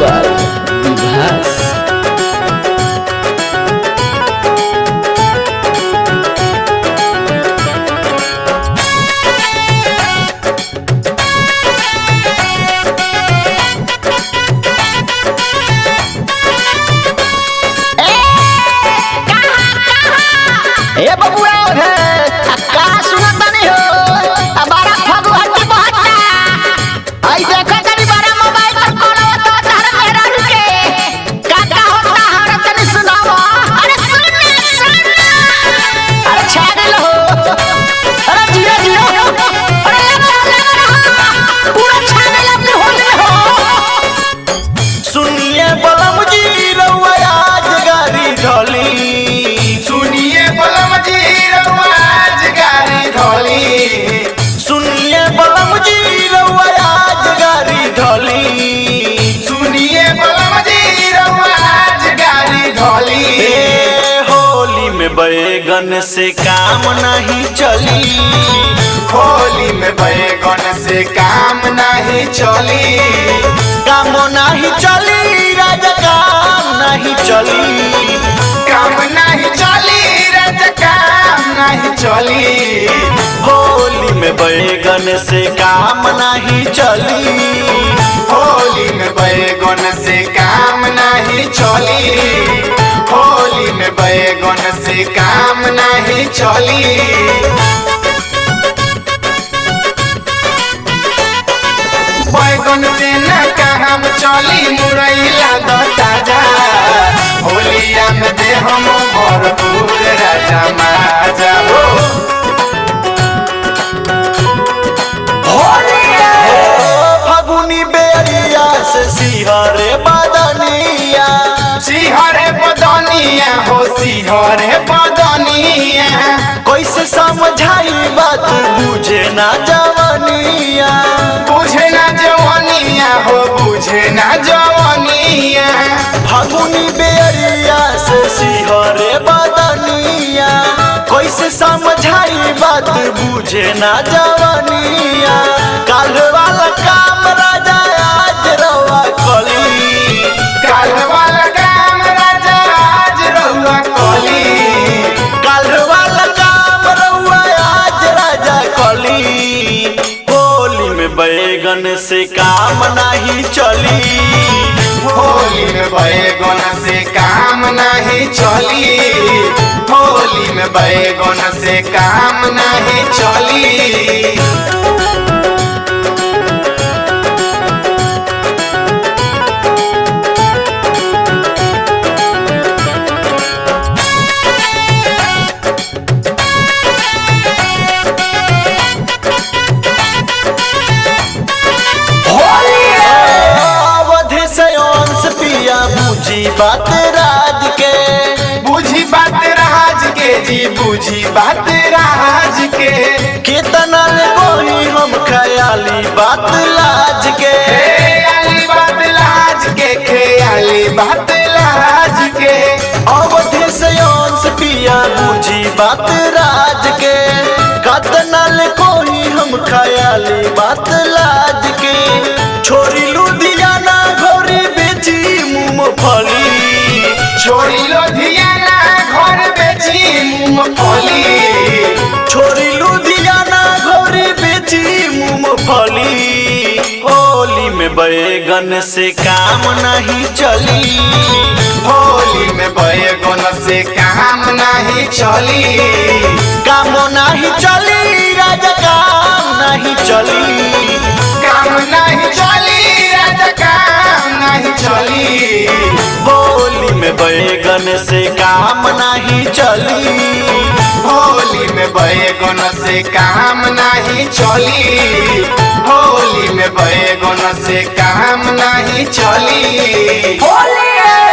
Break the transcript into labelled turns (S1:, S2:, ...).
S1: by Vibhas.
S2: ए बबुआ उधर का सुनत नहीं हो बारा फगुआ की बहता आई देखो तनी बारा मोबाइल पर कोनो तो तार मेरा रुके का होता हर तनी सुनाओ। अरे सुन अरे छागल हो अरे जियो जियो अरे पूरा छागल अपने होल में हो।
S3: सुनिए बलम जी रउआ आज गाड़ी ढोली,
S4: सुनिए बलम जी रउआ आज गाड़ी ढोली,
S3: सुनिए बलम जी रउआ आज गाड़ी ढोली,
S4: सुनिए बलम जी रउआ आज गाड़ी ढोली।
S3: होली में बैगन से काम नहीं चली,
S4: होली में बैगन से काम नहीं चली,
S3: काम नहीं चली राजा काम नहीं चली,
S4: काम नहीं चली राजा काम नहीं चली।
S3: होली में बैगन से काम नहीं चली,
S4: होली में बैगन से काम नहीं चली, होली में बैगन से काम नहीं चली। बैगन से न काम चली मुरैला द ताजा, होलिया में दे हम भरपूर राजा माजा हो।
S3: फगुनी बेरिया से सिहरे बदनिया,
S4: सिहरे बदनिया हो सिहरे बदनिया,
S3: कैसे समझाई बात बुझे ना जवनिया,
S4: बुझे ना जवनिया हो बुझे ना जवनिया।
S3: फगुनी बेरिया से सिहरे बदनिया, कैसे समझाई बात बुझे ना जवनिया। काल वाला काम राजा आज रवा कली,
S4: काल वाला काम राजा आज रउआ कली,
S3: काल वाला काम रउआ आज राजा कली। होली में बैगन से काम नहीं चली,
S4: होली में बैगन से काम नहीं चली, होली में बैगन से काम नहीं चली।
S3: अवधि से अंश पिया बुझी बात राज के,
S4: बुझी बात राज के जी बुझी बात राज के,
S3: कितना ले कोई हम ख्याली बात लाज के,
S4: खेयाली बात लाज के, खेयाली बात लाज के।
S3: अवधि से अंश पिया बुझी बात राज के, कितना ले कोई हम ख्याली बात लाज के। छोरी लुधियाना घोरी बेची मूंगफली,
S4: छोड़ी लुधियाना घर बेची मूंगफली,
S3: छोरी लुधियाना घोरी बेची मूंगफली। होली में बैगन से काम नहीं चली,
S4: होली में बैगन से काम नहीं चली,
S3: काम नहीं चली राजा काम नहीं चली,
S4: काम नहीं चली राजा काम नहीं चली।
S3: होली में बैगन से काम नहीं चली,
S4: होली में बैगन से काम नहीं चली, होली में बैगन से काम नहीं चली।
S3: होली है।